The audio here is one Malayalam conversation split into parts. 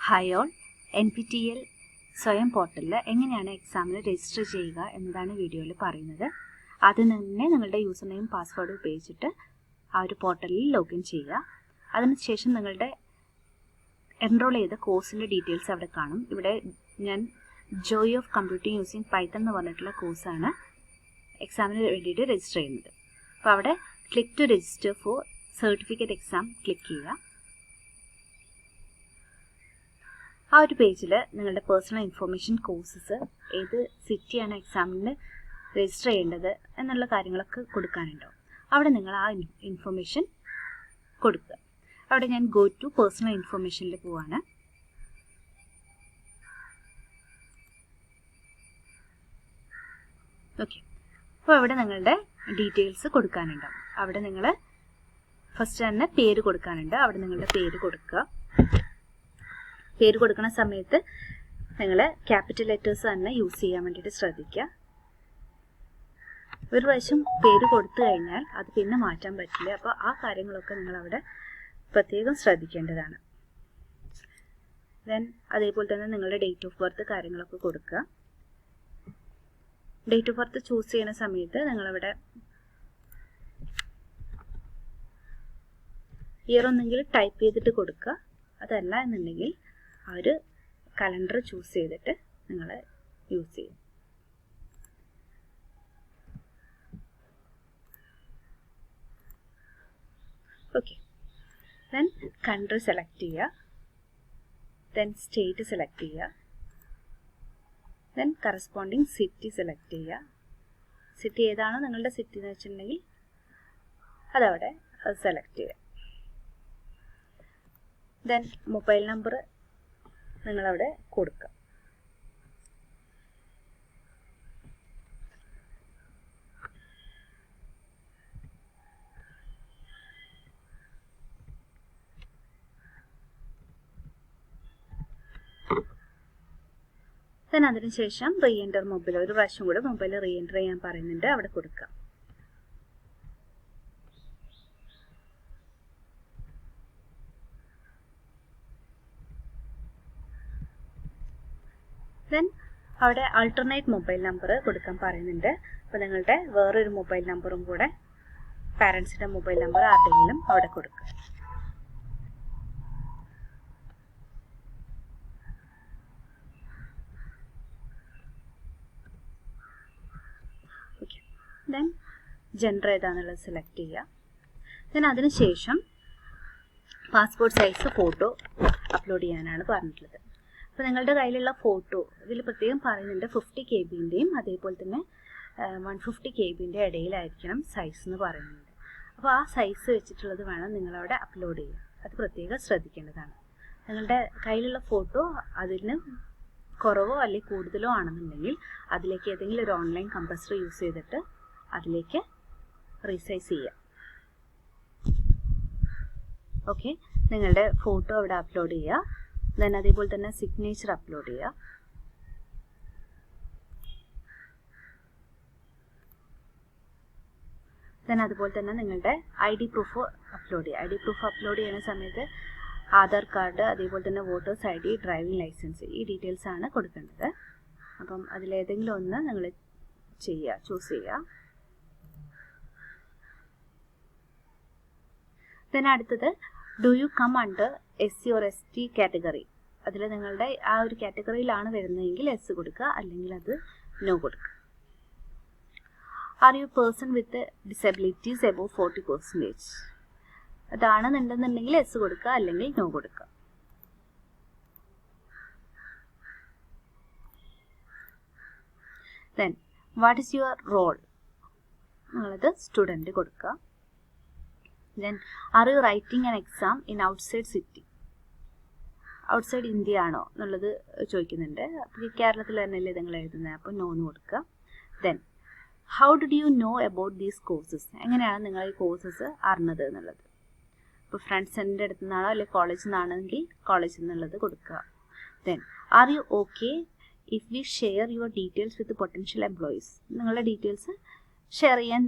ഹായ് ഓൾ, NPTEL സ്വയം പോർട്ടലിൽ എങ്ങനെയാണ് എക്സാമിന് രജിസ്റ്റർ ചെയ്യുക എന്നതാണ് വീഡിയോയിൽ പറയുന്നത്. ആദ്യം തന്നെ നിങ്ങളുടെ യൂസർ നെയിം പാസ്വേഡ് ഉപയോഗിച്ചിട്ട് ആ ഒരു പോർട്ടലിൽ ലോഗിൻ ചെയ്യുക. അതിനുശേഷം നിങ്ങളുടെ എൻറോൾ ചെയ്ത കോഴ്സിൻ്റെ ഡീറ്റെയിൽസ് അവിടെ കാണും. ഇവിടെ ഞാൻ joy of computing using Python എന്ന് പറഞ്ഞിട്ടുള്ള കോഴ്സാണ് എക്സാമിന് വേണ്ടിയിട്ട് രജിസ്റ്റർ ചെയ്യുന്നത്. അപ്പോൾ അവിടെ click to register for certificate exam click ചെയ്യുക. ആ ഒരു പേജിൽ നിങ്ങളുടെ പേഴ്സണൽ ഇൻഫോർമേഷൻ, കോഴ്സസ്, ഏത് സിറ്റിയാണ് എക്സാമിന് രജിസ്റ്റർ ചെയ്യേണ്ടത് എന്നുള്ള കാര്യങ്ങളൊക്കെ കൊടുക്കാനുണ്ടാവും. അവിടെ നിങ്ങൾ ആ ഇൻഫോർമേഷൻ കൊടുക്കുക. അവിടെ ഞാൻ ഗോ ടു പേഴ്സണൽ ഇൻഫോർമേഷനിൽ പോവാണ്. ഓക്കെ, അപ്പോൾ അവിടെ നിങ്ങളുടെ ഡീറ്റെയിൽസ് കൊടുക്കാനുണ്ടാവും. അവിടെ നിങ്ങൾ ഫസ്റ്റ് തന്നെ പേര് കൊടുക്കാനുണ്ട്. അവിടെ നിങ്ങളുടെ പേര് കൊടുക്കുക. പേര് കൊടുക്കുന്ന സമയത്ത് നിങ്ങൾ ക്യാപിറ്റൽ ലെറ്റേഴ്സ് തന്നെ യൂസ് ചെയ്യാൻ വേണ്ടിയിട്ട് ശ്രദ്ധിക്കുക. ഒരു പ്രാവശ്യം പേര് കൊടുത്തു കഴിഞ്ഞാൽ അത് പിന്നെ മാറ്റാൻ പറ്റില്ല. അപ്പോൾ ആ കാര്യങ്ങളൊക്കെ നിങ്ങൾ അവിടെ പ്രത്യേകം ശ്രദ്ധിക്കേണ്ടതാണ്. ദെൻ അതേപോലെ തന്നെ നിങ്ങളുടെ ഡേറ്റ് ഓഫ് ബർത്ത് കാര്യങ്ങളൊക്കെ കൊടുക്കുക. ഡേറ്റ് ഓഫ് ബർത്ത് ചൂസ് ചെയ്യുന്ന സമയത്ത് നിങ്ങളവിടെ ഇയർ ഒന്നെങ്കിൽ ടൈപ്പ് ചെയ്തിട്ട് കൊടുക്കുക. അതല്ല എന്നുണ്ടെങ്കിൽ ആ ഒരു കലണ്ടർ ചൂസ് ചെയ്തിട്ട് നിങ്ങൾ യൂസ് ചെയ്യും. ഓക്കെ, ദെൻ കൺട്രി സെലക്ട് ചെയ്യുക. ദെൻ സ്റ്റേറ്റ് സെലക്ട് ചെയ്യുക. ദെൻ കറസ്പോണ്ടിങ് സിറ്റി സെലക്ട് ചെയ്യുക. സിറ്റി ഏതാണോ നിങ്ങളുടെ സിറ്റി എന്ന് വെച്ചിട്ടുണ്ടെങ്കിൽ അതവിടെ സെലക്ട് ചെയ്യുക. ദെൻ മൊബൈൽ നമ്പർ നിങ്ങളവിടെ കൊടുക്കുക. ദെൻ അതിനുശേഷം റീ എൻ്റർ മൊബൈൽ, ഒരു പ്രാവശ്യം കൂടെ മൊബൈൽ റീ എൻ്റർ ചെയ്യാൻ പറയുന്നുണ്ട്, അവിടെ കൊടുക്കുക. ദെൻ അവിടെ ആൾട്ടർനേറ്റ് മൊബൈൽ നമ്പർ കൊടുക്കാൻ പറയുന്നുണ്ട്. അപ്പോൾ നിങ്ങളുടെ വേറൊരു മൊബൈൽ നമ്പറും കൂടെ, പാരൻസിൻ്റെ മൊബൈൽ നമ്പർ ആരുടെയെങ്കിലും അവിടെ കൊടുക്കുക. ഓക്കെ, ദെൻ ജെൻഡർ ഏതാണെന്നുള്ളത് സെലക്ട് ചെയ്യുക. ദെൻ അതിനുശേഷം പാസ്പോർട്ട് സൈസ് ഫോട്ടോ അപ്ലോഡ് ചെയ്യാനാണ് പറഞ്ഞിട്ടുള്ളത്. അപ്പോൾ നിങ്ങളുടെ കയ്യിലുള്ള ഫോട്ടോ ഇതിൽ പ്രത്യേകം പറയുന്നുണ്ട് 50 KB അതേപോലെ തന്നെ 150 KB ഇടയിലായിരിക്കണം സൈസ് എന്ന് പറയുന്നുണ്ട്. അപ്പോൾ ആ സൈസ് വെച്ചിട്ടുള്ളത് വേണം നിങ്ങളവിടെ അപ്ലോഡ് ചെയ്യുക. അത് പ്രത്യേകം ശ്രദ്ധിക്കേണ്ടതാണ്. നിങ്ങളുടെ കയ്യിലുള്ള ഫോട്ടോ അതിന് കുറവോ അല്ലെങ്കിൽ കൂടുതലോ ആണെന്നുണ്ടെങ്കിൽ അതിലേക്ക് ഏതെങ്കിലും ഒരു ഓൺലൈൻ കംപ്രസർ യൂസ് ചെയ്തിട്ട് അതിലേക്ക് റീസൈസ് ചെയ്യുക. ഓക്കെ, നിങ്ങളുടെ ഫോട്ടോ അവിടെ അപ്ലോഡ് ചെയ്യുക. ദെൻ അതേപോലെ തന്നെ സിഗ്നേച്ചർ അപ്ലോഡ് ചെയ്യുക. ദെൻ അതുപോലെ തന്നെ നിങ്ങളുടെ ID പ്രൂഫ് അപ്ലോഡ് ചെയ്യുക. ID പ്രൂഫ് അപ്ലോഡ് ചെയ്യുന്ന സമയത്ത് ആധാർ കാർഡ്, അതേപോലെ തന്നെ വോട്ടേഴ്സ് ID, ഡ്രൈവിംഗ് ലൈസൻസ്, ഈ ഡീറ്റെയിൽസ് ആണ് കൊടുക്കേണ്ടത്. അപ്പം അതിലേതെങ്കിലും ഒന്ന് നിങ്ങൾ ചൂസ് ചെയ്യുക. ദെൻ അടുത്തത് do you come under SC or ST category. അതിൽ നിങ്ങളുടെ ആ ഒരു കാറ്റഗറിയിലാണ് വരുന്നതെങ്കിൽ എസ് കൊടുക്കുക, അല്ലെങ്കിൽ അത് നോ കൊടുക്കുക. Are you person with disabilities above 40%. അതാണെന്നുണ്ടെന്നുണ്ടെങ്കിൽ എസ് കൊടുക്കുക, അല്ലെങ്കിൽ നോ കൊടുക്കുക. Then what is your role, നിങ്ങളത് സ്റ്റുഡൻറ്റ് കൊടുക്കുക. Then are you writing an exam in outside city, outside India ആണോ എന്നുള്ളത് ചോദിക്കുന്നുണ്ട്. അപ്പോൾ കേരളത്തിൽ തന്നെയല്ലേ നിങ്ങൾ എഴുതുന്നത്, അപ്പോൾ നോ എന്ന് കൊടുക്കുക. Then how did you know about these courses, എങ്ങനെയാണ് നിങ്ങൾ ഈ കോഴ്സസ് അറിഞ്ഞത് എന്നുള്ളത്. ഇപ്പോൾ ഫ്രണ്ട്സിൻ്റെ അടുത്തു നിന്നാണോ അല്ലെങ്കിൽ കോളേജിൽ നിന്നാണെങ്കിൽ കോളേജിൽ നിന്നുള്ളത് കൊടുക്കുക. Then are you okay if we share your details with potential employees, നിങ്ങളുടെ ഡീറ്റെയിൽസ് ഷെയർ ചെയ്യാൻ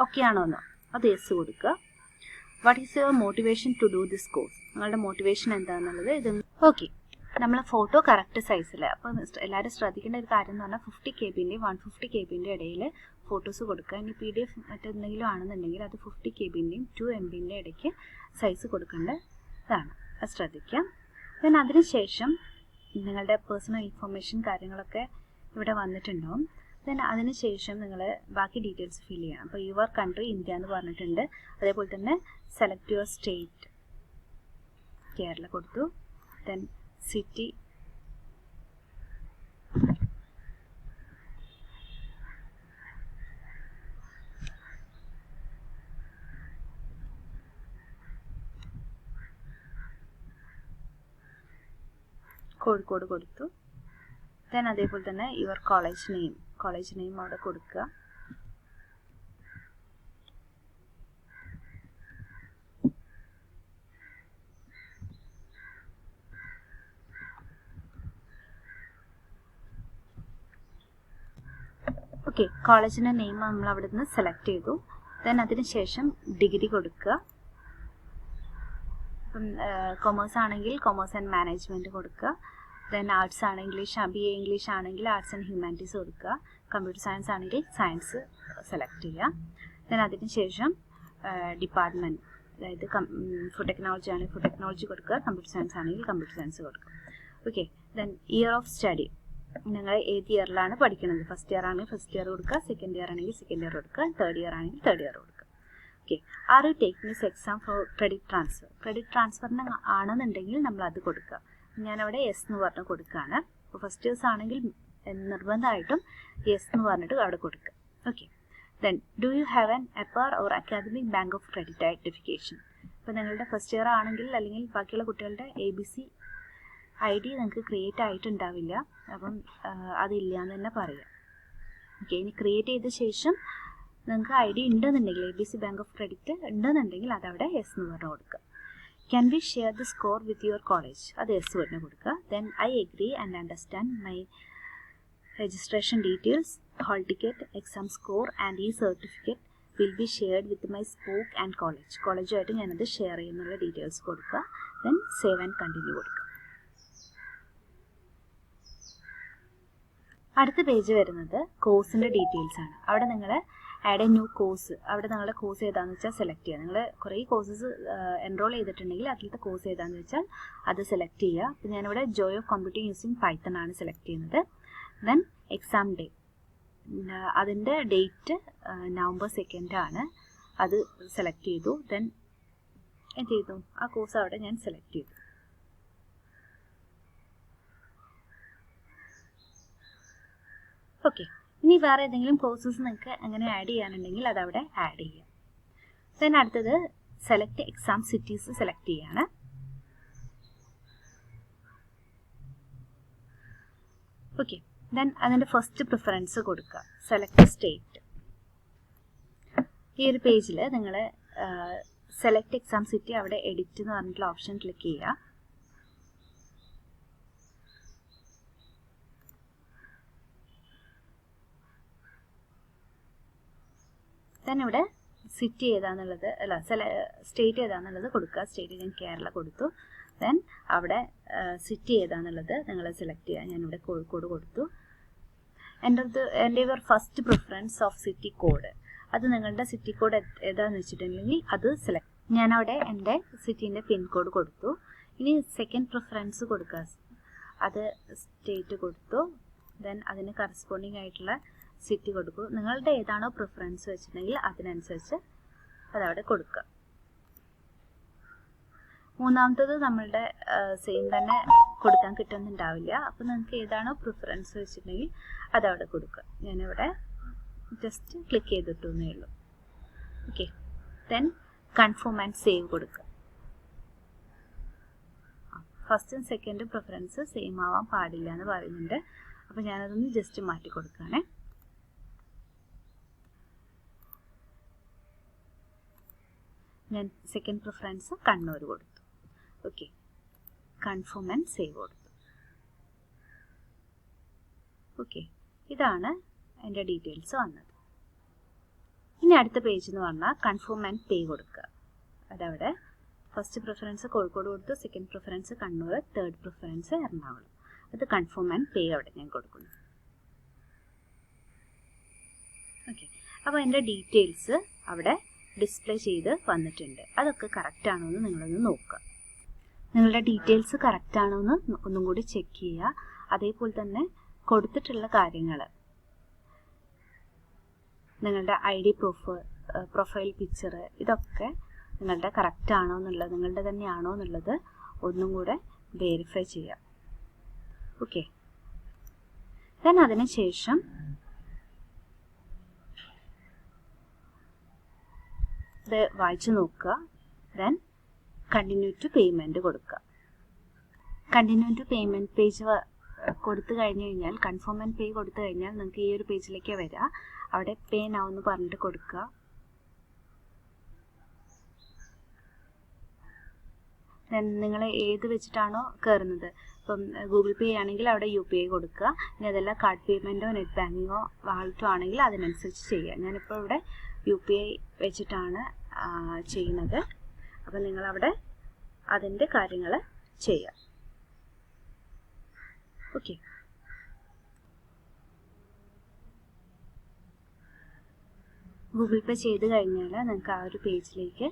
ഓക്കെ ആണോ എന്നോ അത് യെസ് കൊടുക്കുക. What is your motivation to do this course? നിങ്ങളുടെ മോട്ടിവേഷൻ എന്താണെന്നുള്ളത് ഇത്. ഓക്കെ, നമ്മൾ ഫോട്ടോ കറക്റ്റ് സൈസിൽ. അപ്പോൾ എല്ലാവരും ശ്രദ്ധിക്കേണ്ട ഒരു കാര്യം എന്ന് പറഞ്ഞാൽ 50 KB-ൻ്റെയും 150 KB-ൻ്റെ ഇടയിൽ ഫോട്ടോസ് കൊടുക്കുക. ഇനി PDF മറ്റെന്തെങ്കിലും ആണെന്നുണ്ടെങ്കിൽ അത് 50 KB-ൻ്റെയും 2 MB-ൻ്റെ ഇടയ്ക്ക് സൈസ് കൊടുക്കേണ്ടതാണ്. അത് ശ്രദ്ധിക്കാം. ദെൻ അതിനുശേഷം നിങ്ങളുടെ പേഴ്സണൽ ഇൻഫർമേഷൻ കാര്യങ്ങളൊക്കെ ഇവിടെ വന്നിട്ടുണ്ടാവും. ദെൻ അതിനുശേഷം നിങ്ങൾ ബാക്കി ഡീറ്റെയിൽസ് ഫിൽ ചെയ്യണം. അപ്പോൾ യുവർ കൺട്രി ഇന്ത്യ എന്ന് പറഞ്ഞിട്ടുണ്ട്. അതേപോലെ തന്നെ സെലക്ട് യുവർ സ്റ്റേറ്റ്, കേരള കൊടുത്തു. ദെൻ സിറ്റി, കോഴിക്കോട് കൊടുത്തു. ദെൻ അതേപോലെ തന്നെ യുവർ കോളേജ് നെയിം അവിടെ കൊടുക്കുക. ഓക്കെ, കോളേജിൻ്റെ നെയിം നമ്മൾ അവിടെ നിന്ന് സെലക്ട് ചെയ്തു. ദെൻ അതിനുശേഷം ഡിഗ്രി കൊടുക്കുക. ഇപ്പം കൊമേഴ്സ് ആണെങ്കിൽ കൊമേഴ്സ് ആൻഡ് മാനേജ്മെൻറ്റ് കൊടുക്കുക. ദെൻ ആർട്സ് ആണെങ്കിൽ BA ഇംഗ്ലീഷ് ആണെങ്കിൽ ആർട്സ് ആൻഡ് ഹ്യൂമാനിറ്റീസ് കൊടുക്കുക. കമ്പ്യൂട്ടർ സയൻസ് ആണെങ്കിൽ സയൻസ് സെലക്ട് ചെയ്യുക. ദെൻ അതിനുശേഷം ഡിപ്പാർട്ട്മെൻറ്റ്, അതായത് ഫുഡ് ടെക്നോളജി ആണെങ്കിൽ ഫുഡ് ടെക്നോളജി കൊടുക്കുക. കമ്പ്യൂട്ടർ സയൻസ് ആണെങ്കിൽ കമ്പ്യൂട്ടർ സയൻസ് കൊടുക്കുക. Okay, then year of study, നിങ്ങൾ ഏത് ഇയറിലാണ് പഠിക്കുന്നത്. ഫസ്റ്റ് ഇയർ ആണെങ്കിൽ ഫസ്റ്റ് ഇയർ കൊടുക്കുക, സെക്കൻഡ് ഇയർ ആണെങ്കിൽ സെക്കൻഡ് ഇയർ കൊടുക്കുക, തേർഡ് ഇയർ ആണെങ്കിൽ തേർഡ് ഇയർ കൊടുക്കുക. Okay, are you taking this exam for credit transfer? Credit ട്രാൻസ്ഫറിന് ആണെന്നുണ്ടെങ്കിൽ നമ്മൾ അത് കൊടുക്കുക. ഞാനവിടെ യെസ് എന്ന് പറഞ്ഞ് കൊടുക്കുകയാണ്. അപ്പോൾ ഫസ്റ്റ് ഇയേഴ്സ് ആണെങ്കിൽ നിർബന്ധമായിട്ടും യെസ് എന്ന് പറഞ്ഞിട്ട് അവിടെ കൊടുക്കുക. Okay, then do you have an APAR or academic bank of credit identification? ഇപ്പോൾ നിങ്ങളുടെ ഫസ്റ്റ് ഇയർ ആണെങ്കിൽ അല്ലെങ്കിൽ ബാക്കിയുള്ള കുട്ടികളുടെ ABC ID നിങ്ങൾക്ക് ക്രിയേറ്റ് ആയിട്ടുണ്ടാവില്ല. അപ്പം അതില്ല എന്ന് തന്നെ പറയാം. ഓക്കെ, ഇനി ക്രിയേറ്റ് ചെയ്ത ശേഷം നിങ്ങൾക്ക് ID ഉണ്ടെന്നുണ്ടെങ്കിൽ ABC ബാങ്ക് ഓഫ് ക്രെഡിറ്റ് ഉണ്ടെന്നുണ്ടെങ്കിൽ അതവിടെ യെസ് എന്ന് പറഞ്ഞ് കൊടുക്കുക. Can we share the score with your college? അത് യെസ് പറഞ്ഞ് കൊടുക്കുക. Then I agree and understand my registration details, hall ticket, exam score and ഈ certificate will be shared with my SPOC and കോളേജുമായിട്ട് ഞാനത് ഷെയർ ചെയ്യുന്നുള്ള ഡീറ്റെയിൽസ് കൊടുക്കുക. ദെൻ സേവ് ആൻഡ് കണ്ടിന്യൂ കൊടുക്കുക. അടുത്ത പേജ് വരുന്നത് കോഴ്സിൻ്റെ ഡീറ്റെയിൽസ് ആണ്. അവിടെ നിങ്ങൾ ആഡ് എ ന്യൂ കോഴ്സ്, അവിടെ നിങ്ങളുടെ കോഴ്സ് ഏതാണെന്ന് വെച്ചാൽ സെലക്ട് ചെയ്യുക. നിങ്ങൾ കുറേ കോഴ്സസ് എൻറോൾ ചെയ്തിട്ടുണ്ടെങ്കിൽ അതിലത്തെ കോഴ്സ് ഏതാണെന്ന് വെച്ചാൽ അത് സെലക്ട് ചെയ്യുക. അപ്പോൾ ഞാനിവിടെ Joy of computing using Python ആണ് സെലക്ട് ചെയ്യുന്നത്. ദെൻ എക്സാം ഡേ, അതിൻ്റെ ഡേറ്റ് November 2 ആണ്. അത് സെലക്ട് ചെയ്തു. ദെൻ എന്ത് ചെയ്തു, ആ കോഴ്സ് അവിടെ ഞാൻ സെലക്ട് ചെയ്തു. ഓക്കെ, ഇനി വേറെ ഏതെങ്കിലും കോഴ്സസ് നിങ്ങൾക്ക് അങ്ങനെ ആഡ് ചെയ്യാനുണ്ടെങ്കിൽ അതവിടെ ആഡ് ചെയ്യാം. ദെൻ അടുത്തത് സെലക്ട് എക്സാം സിറ്റീസ് സെലക്ട് ചെയ്യാണ്. ഓക്കെ, ദെൻ അതിൻ്റെ ഫസ്റ്റ് പ്രിഫറൻസ് കൊടുക്കുക, സെലക്ട് സ്റ്റേറ്റ്. ഈ ഒരു പേജിൽ നിങ്ങൾ സെലക്ട് എക്സാം സിറ്റി അവിടെ എഡിറ്റ് എന്ന് പറഞ്ഞിട്ടുള്ള ഓപ്ഷൻ ക്ലിക്ക് ചെയ്യുക. ദെൻ ഇവിടെ സിറ്റി ഏതാണെന്നുള്ളത് സ്റ്റേറ്റ് ഏതാണെന്നുള്ളത് കൊടുക്കുക. സ്റ്റേറ്റ് ഞാൻ കേരള കൊടുത്തു. ദെൻ അവിടെ സിറ്റി ഏതാണെന്നുള്ളത് നിങ്ങൾ സെലക്ട് ചെയ്യുക. ഞാനിവിടെ കോഴിക്കോട് കൊടുത്തു. എൻ്റെ your first preference of city code, അത് നിങ്ങളുടെ സിറ്റി കോഡ് ഏതാണെന്ന് വെച്ചിട്ടുണ്ടെങ്കിൽ അത് സെലക്ട്. ഞാനവിടെ എൻ്റെ സിറ്റീൻ്റെ പിൻകോഡ് കൊടുത്തു. ഇനി സെക്കൻഡ് പ്രിഫറൻസ് കൊടുക്കുക, അത് സ്റ്റേറ്റ് കൊടുത്തു. ദെൻ അതിന് കറസ്പോണ്ടിങ് ആയിട്ടുള്ള സിറ്റി കൊടുക്കൂ. നിങ്ങളുടെ ഏതാണോ പ്രിഫറൻസ് വെച്ചിട്ടുണ്ടെങ്കിൽ അതിനനുസരിച്ച് അതവിടെ കൊടുക്കുക. മൂന്നാമത്തത് നമ്മളുടെ സെയിം തന്നെ കൊടുക്കാൻ കിട്ടുന്നുണ്ടാവില്ല. അപ്പോൾ നിങ്ങൾക്ക് ഏതാണോ പ്രിഫറൻസ് വെച്ചിട്ടുണ്ടെങ്കിൽ അതവിടെ കൊടുക്കുക. ഞാനിവിടെ ജസ്റ്റ് ക്ലിക്ക് ചെയ്തിട്ടേ ഉള്ളൂ. Okay, then confirm and save കൊടുക്കുക. ഫസ്റ്റും സെക്കൻഡും പ്രിഫറൻസ് സെയിം ആവാൻ പാടില്ല എന്ന് പറയുന്നുണ്ട്. അപ്പോൾ ഞാനതൊന്ന് ജസ്റ്റ് മാറ്റി കൊടുക്കുകയാണേ. ഞാൻ സെക്കൻഡ് പ്രിഫറൻസ് കണ്ണൂർ കൊടുത്തു. ഓക്കെ, കൺഫേം ആൻഡ് സേവ് കൊടുത്തു. ഓക്കെ, ഇതാണ് എൻ്റെ ഡീറ്റെയിൽസ് വന്നത്. ഇനി അടുത്ത പേജ് എന്ന് പറഞ്ഞാൽ കൺഫേം ആൻഡ് പേ കൊടുക്കുക. അതവിടെ ഫസ്റ്റ് പ്രിഫറൻസ് കോഴിക്കോട് കൊടുത്തു, second preference Kannur, third preference Ernakulam. അത് കൺഫേം ആൻഡ് പേ അവിടെ ഞാൻ കൊടുക്കുന്നു. ഓക്കെ, അപ്പോൾ എൻ്റെ ഡീറ്റെയിൽസ് അവിടെ ഡിസ്പ്ലേ ചെയ്ത് വന്നിട്ടുണ്ട്. അതൊക്കെ കറക്റ്റ് ആണോ എന്ന് നിങ്ങളൊന്ന് നോക്കുക. നിങ്ങളുടെ ഡീറ്റെയിൽസ് കറക്റ്റ് ആണോ എന്ന് ഒന്നും കൂടി ചെക്ക് ചെയ്യുക. അതേപോലെ തന്നെ കൊടുത്തിട്ടുള്ള കാര്യങ്ങൾ, നിങ്ങളുടെ ID പ്രൂഫ്, പ്രൊഫൈൽ പിക്ചർ, ഇതൊക്കെ നിങ്ങളുടെ കറക്റ്റ് ആണോ എന്നുള്ളത്, നിങ്ങളുടെ തന്നെയാണോ എന്നുള്ളത് ഒന്നും കൂടെ വെരിഫൈ ചെയ്യാം. ഓക്കെ, ദെൻ അതിന് ശേഷം ഇത് വായിച്ചു നോക്കുക. ദെൻ കണ്ടിന്യൂ ടു പേയ്മെൻറ്റ് കൊടുക്കുക. കണ്ടിന്യൂ ടു പേയ്മെൻറ്റ് പേജ് കൊടുത്തു കഴിഞ്ഞ് കഴിഞ്ഞാൽ, കൺഫേം ആൻഡ് പേ കൊടുത്തു കഴിഞ്ഞാൽ നിങ്ങൾക്ക് ഈ ഒരു പേജിലേക്ക് വരിക. അവിടെ പേ നൗ എന്ന് പറഞ്ഞിട്ട് കൊടുക്കുക. ദെൻ നിങ്ങൾ ഏത് വെച്ചിട്ടാണോ കയറുന്നത്, ഇപ്പം ഗൂഗിൾ പേ ആണെങ്കിൽ അവിടെ UPI കൊടുക്കുക. ഇനി അതല്ല കാർഡ് പേയ്മെൻറ്റോ നെറ്റ് ബാങ്കിങ്ങോ വാലറ്റോ ആണെങ്കിൽ അതിനനുസരിച്ച് ചെയ്യുക. ഞാനിപ്പോൾ ഇവിടെ UPI വെച്ചിട്ടാണ് ചെയ്യുന്നത്. അപ്പം നിങ്ങളവിടെ അതിൻ്റെ കാര്യങ്ങൾ ചെയ്യുക. ഓക്കെ, ഗൂഗിൾ പേ ചെയ്ത് കഴിഞ്ഞാൽ നിങ്ങൾക്ക് ആ ഒരു പേജിലേക്ക്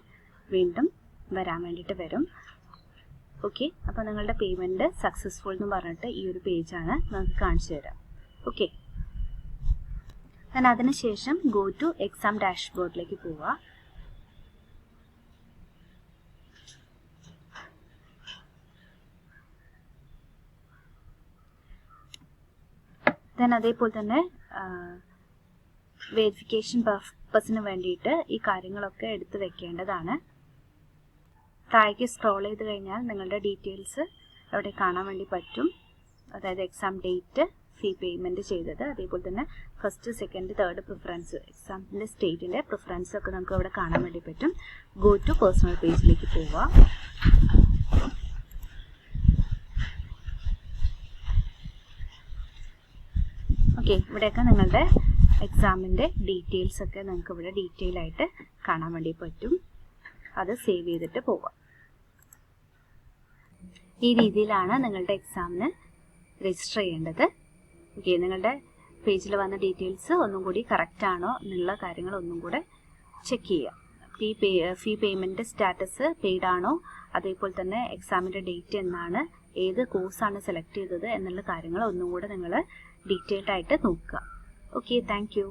വീണ്ടും വരാൻ വേണ്ടിയിട്ട് വരും. ഓക്കെ, അപ്പോൾ നിങ്ങളുടെ പേയ്മെൻറ്റ് സക്സസ്ഫുൾ എന്ന് പറഞ്ഞിട്ട് ഈ ഒരു പേജാണ് നമുക്ക് കാണിച്ചു തരാം. ഓക്കെ, ഞാൻ അതിനുശേഷം ഗോ ടു എക്സാം ഡാഷ്ബോർഡിലേക്ക് പോവുക. ദെൻ അതേപോലെ തന്നെ വെരിഫിക്കേഷൻ പർപ്പസിന് വേണ്ടിയിട്ട് ഈ കാര്യങ്ങളൊക്കെ എടുത്ത് വെക്കേണ്ടതാണ്. താഴേക്ക് സ്ക്രോൾ ചെയ്ത് കഴിഞ്ഞാൽ നിങ്ങളുടെ ഡീറ്റെയിൽസ് അവിടെ കാണാൻ വേണ്ടി പറ്റും. അതായത് എക്സാം ഡേറ്റ്, ഫീ പേയ്മെൻറ്റ് ചെയ്തത്, അതേപോലെ തന്നെ ഫസ്റ്റ്, സെക്കൻഡ്, തേർഡ് പ്രിഫറൻസ്, എക്സാമിൻ്റെ സ്റ്റേറ്റിൻ്റെ പ്രിഫറൻസ് ഒക്കെ നമുക്ക് അവിടെ കാണാൻ വേണ്ടി പറ്റും. ഗോ ടു പേഴ്സണൽ പേജിലേക്ക് പോവുക. ഓക്കെ, ഇവിടെയൊക്കെ നിങ്ങളുടെ എക്സാമിൻ്റെ ഡീറ്റെയിൽസ് ഒക്കെ നിങ്ങൾക്ക് ഇവിടെ ഡീറ്റെയിൽ ആയിട്ട് കാണാൻ വേണ്ടി പറ്റും. അത് സേവ് ചെയ്തിട്ട് പോവാം. ഈ രീതിയിലാണ് നിങ്ങളുടെ എക്സാമിന് രജിസ്റ്റർ ചെയ്യേണ്ടത്. ഓക്കെ, നിങ്ങളുടെ പേജിൽ വന്ന ഡീറ്റെയിൽസ് ഒന്നും കൂടി കറക്റ്റ് ആണോ എന്നുള്ള കാര്യങ്ങൾ ഒന്നും കൂടെ ചെക്ക് ചെയ്യുക. ഫീ പേയ്മെൻറ്റ് സ്റ്റാറ്റസ് പെയ്ഡ് ആണോ, അതേപോലെ തന്നെ എക്സാമിൻ്റെ ഡേറ്റ് എന്നാണ്, ഏത് കോഴ്സാണ് സെലക്ട് ചെയ്തത് എന്നുള്ള കാര്യങ്ങൾ ഒന്നും കൂടെ നിങ്ങൾ ഡീറ്റെയിൽഡ് ആയിട്ട് നോക്കുക. Okay, thank you.